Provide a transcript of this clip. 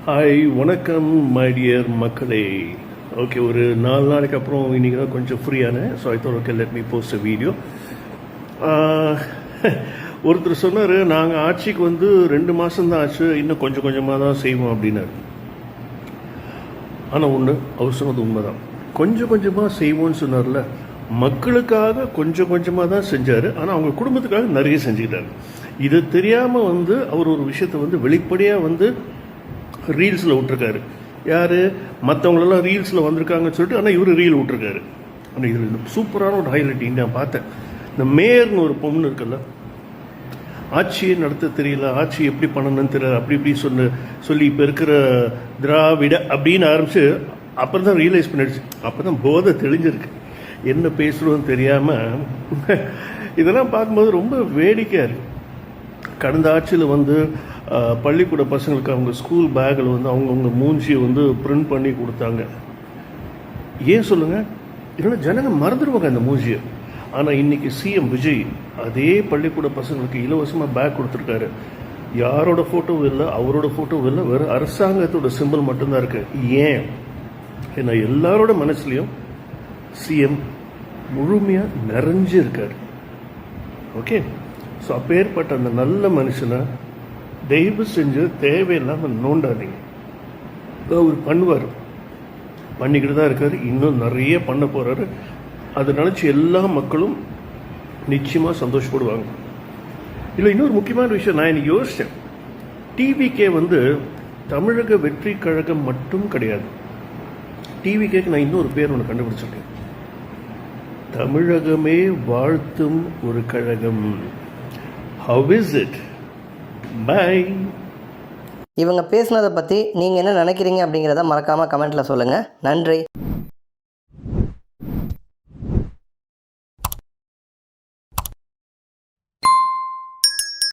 Hi வணக்கம் my dear மக்களே. Okay, ஒரு 4 நாளைக்கு அப்புறம் இன்றைக்கி தான் கொஞ்சம் ஃப்ரீயானேன். So I thought okay let me post a video. ஒருத்தர் சொன்னார், நாங்கள் ஆட்சிக்கு வந்து 2 மாதம்தான் ஆச்சு, இன்னும் கொஞ்சம் கொஞ்சமாக தான் செய்வோம் அப்படின்னாரு. ஆனால் ஒன்று, அவர் சொன்னது உண்மைதான். கொஞ்சம் கொஞ்சமாக செய்வோம்னு சொன்னார்ல, மக்களுக்காக கொஞ்சம் கொஞ்சமாக தான் செஞ்சார். ஆனால் அவங்க குடும்பத்துக்காக நிறைய செஞ்சுக்கிட்டாரு. இது தெரியாமல் வந்து அவர் ஒரு விஷயத்தை வந்து வெளிப்படையாக வந்து ரீல்ஸில் விட்டுருக்காரு. யார்? மற்றவங்களெல்லாம் ரீல்ஸில் வந்திருக்காங்கன்னு சொல்லிட்டு, ஆனால் இவர் ரீல் விட்டுருக்காரு. ஆனால் இதில் இந்த சூப்பரான ஒரு ஹைலைட் நான் பார்த்தேன். இந்த மேயர்னு ஒரு பொண்ணு இருக்குல்ல, ஆட்சியை நடத்த தெரியல, ஆட்சி எப்படி பண்ணணும்னு தெரியல, அப்படி இப்படி சொல்லி இப்போ இருக்கிற திராவிட அப்படின்னு ஆரம்பித்து அப்புறம் தான் ரியலைஸ் பண்ணிடுச்சு. அப்போ தான் போதை தெளிஞ்சிருக்கு, என்ன பேசுகிறோன்னு தெரியாமல். இதெல்லாம் பார்க்கும்போது ரொம்ப வேடிக்கையாக இருக்குது. கடந்த ஆட்சியில் வந்து பள்ளிக்கூட பசங்களுக்கு அவங்க ஸ்கூல் பேக்கில் வந்து அவங்கவுங்க மூஞ்சியை வந்து பிரிண்ட் பண்ணி கொடுத்தாங்க. ஏன் சொல்லுங்கள்? இல்லைன்னா ஜனங்க மறந்துடுவாங்க அந்த மூஞ்சியை. ஆனால் இன்றைக்கி சிஎம் விஜய் அதே பள்ளிக்கூட பசங்களுக்கு இலவசமாக பேக் கொடுத்துருக்காரு. யாரோட ஃபோட்டோவும் இல்லை, அவரோட ஃபோட்டோவும் இல்லை, வெறும் அரசாங்கத்தோட சிம்பிள் மட்டும்தான் இருக்கு. ஏன்? ஏன்னா எல்லாரோட மனசுலையும் சிஎம் முழுமையாக நிறைஞ்சு இருக்கார். ஓகே, ஸோ அப்பேற்பட்ட அந்த நல்ல மனுஷனை தயவு செஞ்சு தேவையில்லாமல் நோண்டாதீங்க. அவர் பண்ணுவார், பண்ணிக்கிட்டு தான் இருக்கார், இன்னும் நிறைய பண்ண போகிறாரு. அதை நினச்சி எல்லா மக்களும் நிச்சயமாக சந்தோஷப்படுவாங்க. இல்லை, இன்னொரு முக்கியமான விஷயம் நான் இன்னைக்கு யோசித்தேன். டிவிகே வந்து தமிழக வெற்றி கழகம் மட்டும் கிடையாது. டிவிகேக்கு நான் இன்னொரு பேர் ஒன்று கண்டுபிடிச்சிருக்கேன். தமிழகமே வாழ்த்தும் ஒரு கழகம். How is it? Bye. இவங்க பேசுனதை பற்றி நீங்கள் என்ன நினைக்கிறீங்க அப்படிங்கிறத மறக்காமல் கமெண்ட்டில் சொல்லுங்கள். நன்றி.